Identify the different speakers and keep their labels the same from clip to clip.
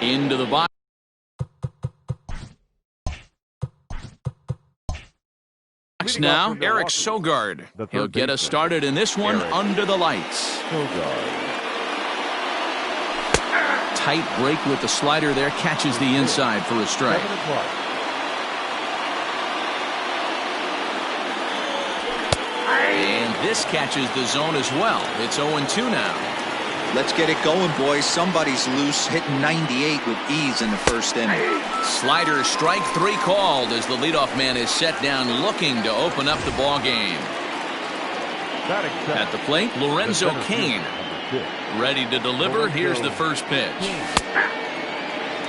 Speaker 1: Into the box now, Eric Sogard. He'll get us started in this one under the lights. Tight break with the slider there, catches the inside for a strike. And this catches the zone as well. It's 0-2 now.
Speaker 2: Let's get it going, boys. Somebody's loose, hitting 98 with ease in the first inning.
Speaker 1: Slider strike 3 called as the leadoff man is set down looking to open up the ball game. At the plate, Lorenzo Cain. Ready to deliver. Here's the first pitch.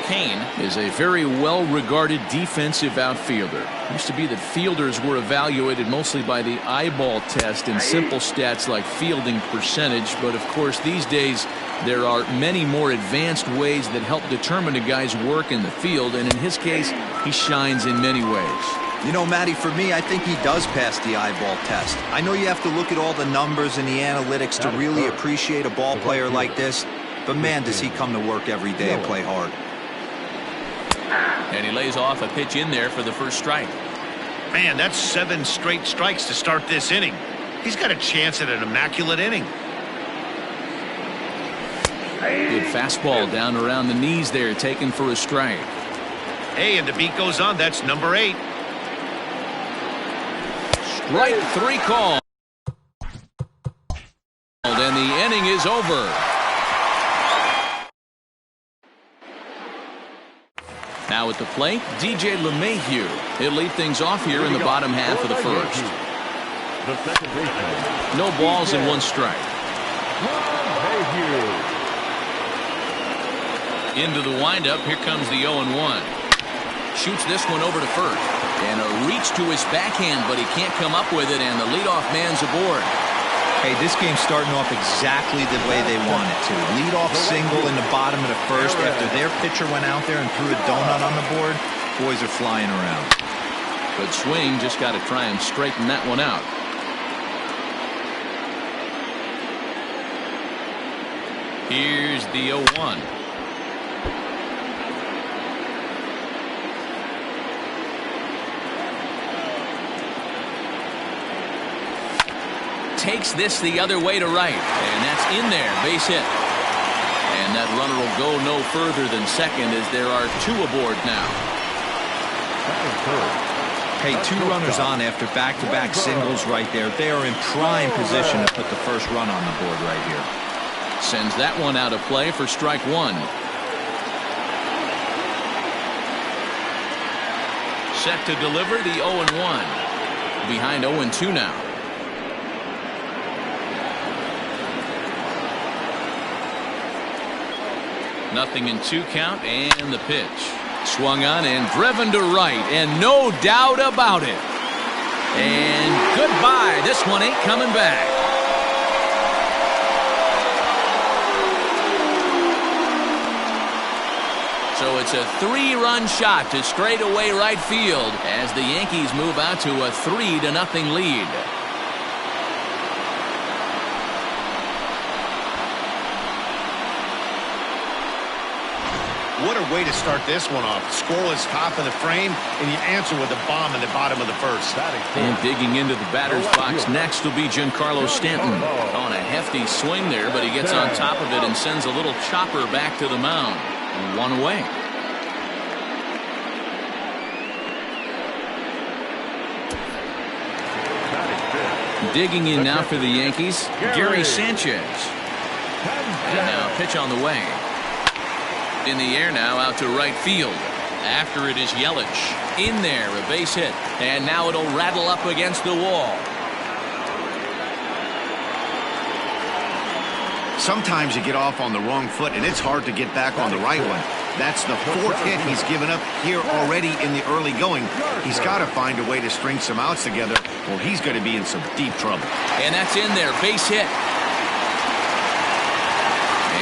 Speaker 1: Cain is a very well-regarded defensive outfielder. Used to be that fielders were evaluated mostly by the eyeball test and simple stats like fielding percentage, but of course these days there are many more advanced ways that help determine a guy's work in the field, and in his case he shines in many ways.
Speaker 2: You know, Matty, for me, I think he does pass the eyeball test. I know you have to look at all the numbers and the analytics to really appreciate a ball player like this, but man, does he come to work every day and play hard.
Speaker 1: And he lays off a pitch in there for the first strike.
Speaker 3: Man, that's 7 straight strikes to start this inning. He's got a chance at an immaculate inning.
Speaker 1: Good fastball down around the knees there, taken for a strike.
Speaker 3: Hey, and the beat goes on. That's number 8.
Speaker 1: Strike 3 called. And the inning is over. Now at the plate, DJ LeMahieu. He'll lead things off here in the bottom half of the first. No balls and 1 strike. Into the windup. Here comes the 0-1. Shoots this one over to first. And a reach to his backhand, but he can't come up with it, and the leadoff man's aboard.
Speaker 2: Hey, this game's starting off exactly the way they want it to. Lead-off single in the bottom of the first after their pitcher went out there and threw a donut on the board. Boys are flying around.
Speaker 1: Good swing, just got to try and straighten that one out. Here's the 0-1. Takes this the other way to right, and that's in there, base hit. And that runner will go no further than second as there are 2 aboard now.
Speaker 2: Hey, 2 runners on after back-to-back singles right there. They are in prime position to put the first run on the board right here.
Speaker 1: Sends that one out of play for strike 1. Set to deliver the 0-1. Behind 0-2 now. Nothing in 2 count, and the pitch. Swung on and driven to right, and no doubt about it. And goodbye. This one ain't coming back. So it's a 3-run shot to straightaway right field as the Yankees move out to a 3-0 lead.
Speaker 3: What a way to start this one off. Scoreless top of the frame, and you answer with a bomb in the bottom of the first.
Speaker 1: And digging into the batter's box next will be Giancarlo Stanton. On a hefty swing there, but he gets on top of it and sends a little chopper back to the mound. 1 away. Digging in now for the Yankees, Gary Sanchez. And now pitch on the way. In the air now, out to right field. After it is Yelich. In there, a base hit. And now it'll rattle up against the wall.
Speaker 3: Sometimes you get off on the wrong foot, and it's hard to get back on the right one. That's the 4th hit he's given up here already in the early going. He's got to find a way to string some outs together, or he's going to be in some deep trouble.
Speaker 1: And that's in there, base hit.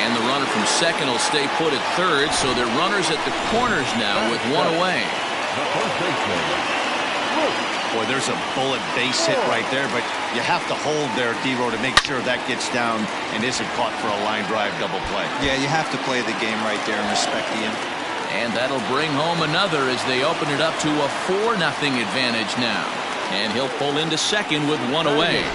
Speaker 1: And the runner from second will stay put at third, so they're runners at the corners now with 1 away.
Speaker 3: Boy, there's a bullet base hit right there, but you have to hold there, D-Row, to make sure that gets down and isn't caught for a line drive double play.
Speaker 2: Yeah, you have to play the game right there and respect the inning.
Speaker 1: And that'll bring home another as they open it up to a 4-0 advantage now. And he'll pull into second with one away.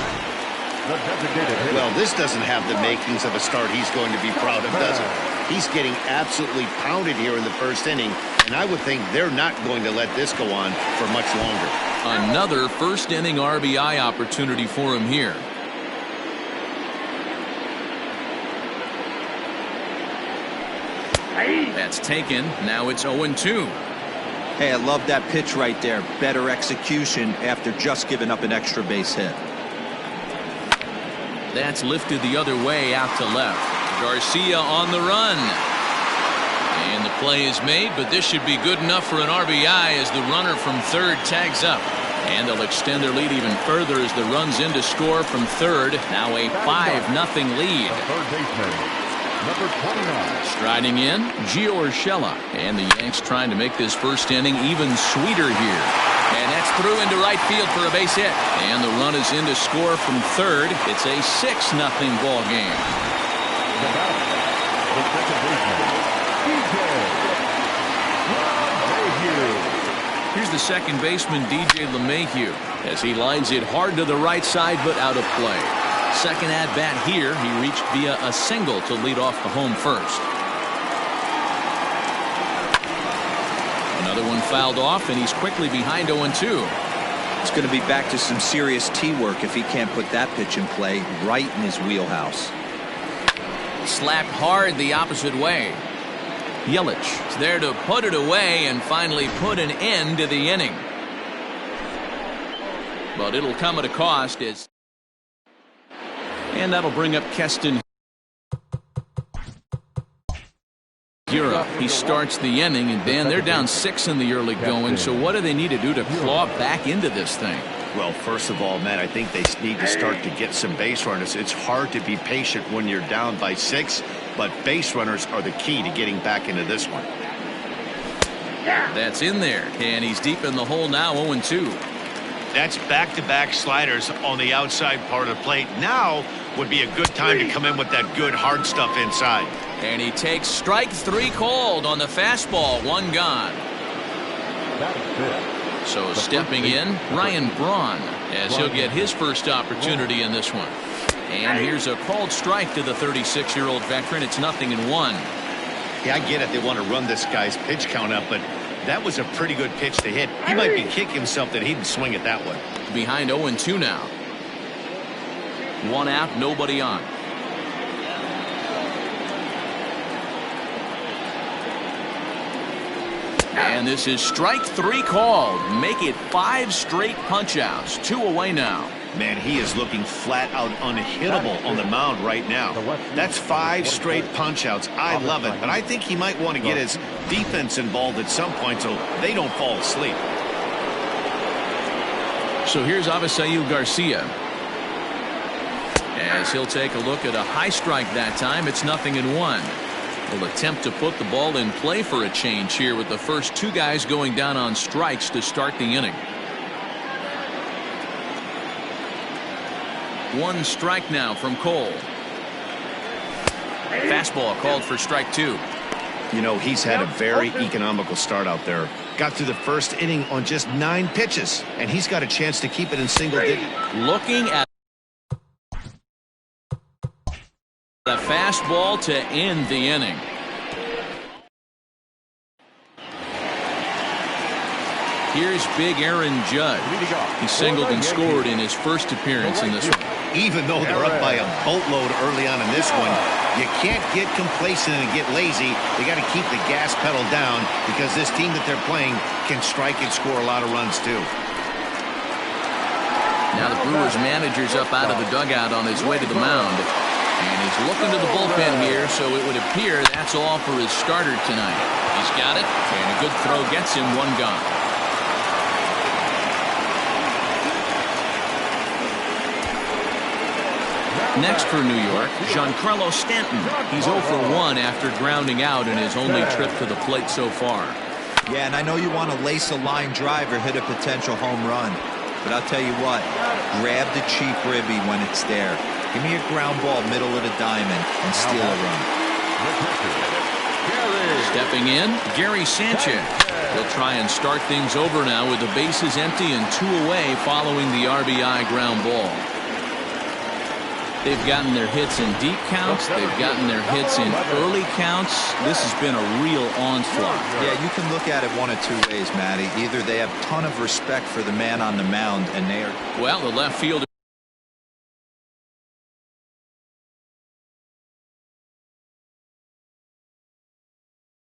Speaker 3: Well, this doesn't have the makings of a start he's going to be proud of, does it? He's getting absolutely pounded here in the first inning, and I would think they're not going to let this go on for much longer.
Speaker 1: Another first inning RBI opportunity for him here. That's taken. Now it's 0-2.
Speaker 2: Hey, I love that pitch right there. Better execution after just giving up an extra base hit.
Speaker 1: That's lifted the other way out to left. Garcia on the run. And the play is made, but this should be good enough for an RBI as the runner from third tags up. And they'll extend their lead even further as the runs in to score from third. Now a 5-0 lead.
Speaker 4: Number 29.
Speaker 1: Striding in, Gio Urshela. And the Yanks trying to make this first inning even sweeter here. And that's through into right field for a base hit. And the run is in to score from third. It's a 6-0 ball game.
Speaker 4: The second baseman,
Speaker 1: Here's the second baseman, DJ LeMahieu, as he lines it hard to the right side but out of play. Second at bat here, he reached via a single to lead off the home first. Another one fouled off, and he's quickly behind 0-2.
Speaker 2: It's going to be back to some serious tee work if he can't put that pitch in play right in his wheelhouse.
Speaker 1: Slapped hard the opposite way. Yelich is there to put it away and finally put an end to the inning. But it'll come at a cost. And that'll bring up Keston Hiura. He starts the inning, and Dan, they're down 6 in the early going. So what do they need to do to claw back into this thing?
Speaker 3: Well, first of all, Matt, I think they need to start to get some base runners. It's hard to be patient when you're down by 6, but base runners are the key to getting back into this one.
Speaker 1: That's in there, and he's deep in the hole now, 0-2.
Speaker 3: That's back-to-back sliders on the outside part of the plate. Now would be a good time to come in with that good hard stuff inside.
Speaker 1: And he takes strike 3 called on the fastball, 1 gone. So stepping in, Ryan Braun, as he'll get his first opportunity in this one. And here's a called strike to the 36-year-old veteran. It's 0-1.
Speaker 3: Yeah, I get it. They want to run this guy's pitch count up, but that was a pretty good pitch to hit. He might be kicking something. He didn't swing it that way.
Speaker 1: Behind 0-2 now. 1 out, nobody on. And this is strike 3 called. Make it 5 straight punch-outs. 2 away now.
Speaker 3: Man, he is looking flat out unhittable on the mound right now. That's 5 straight punch-outs. I love it, but I think he might want to get his defense involved at some point so they don't fall asleep.
Speaker 1: So here's Avisail Garcia. As he'll take a look at a high strike that time, it's 0-1. Will attempt to put the ball in play for a change here with the first 2 guys going down on strikes to start the inning. 1 strike now from Cole. Fastball called for strike 2.
Speaker 3: You know, he's had a very economical start out there. Got through the first inning on just 9 pitches, and he's got a chance to keep it in single digits.
Speaker 1: Looking at the fastball to end the inning. Here's big Aaron Judge. He singled and scored in his first appearance in this one.
Speaker 3: Even though they're up by a boatload early on in this one, you can't get complacent and get lazy. They got to keep the gas pedal down because this team that they're playing can strike and score a lot of runs too.
Speaker 1: Now the Brewers manager's up out of the dugout on his way to the mound. And he's looking to the bullpen here, so it would appear that's all for his starter tonight. He's got it, and a good throw gets him 1 gone. Next for New York, Giancarlo Stanton. He's 0 for 1 after grounding out in his only trip to the plate so far.
Speaker 2: Yeah, and I know you want to lace a line drive or hit a potential home run. But I'll tell you what, grab the cheap ribby when it's there. Give me a ground ball middle of the diamond and steal a run.
Speaker 1: Stepping in, Gary Sanchez. He'll try and start things over now with the bases empty and 2 away following the RBI ground ball. They've gotten their hits in deep counts. They've gotten their hits in early counts. This has been a real onslaught.
Speaker 2: Yeah, you can look at it one of 2 ways, Matty. Either they have a ton of respect for the man on the mound and they are...
Speaker 1: Well, the left fielder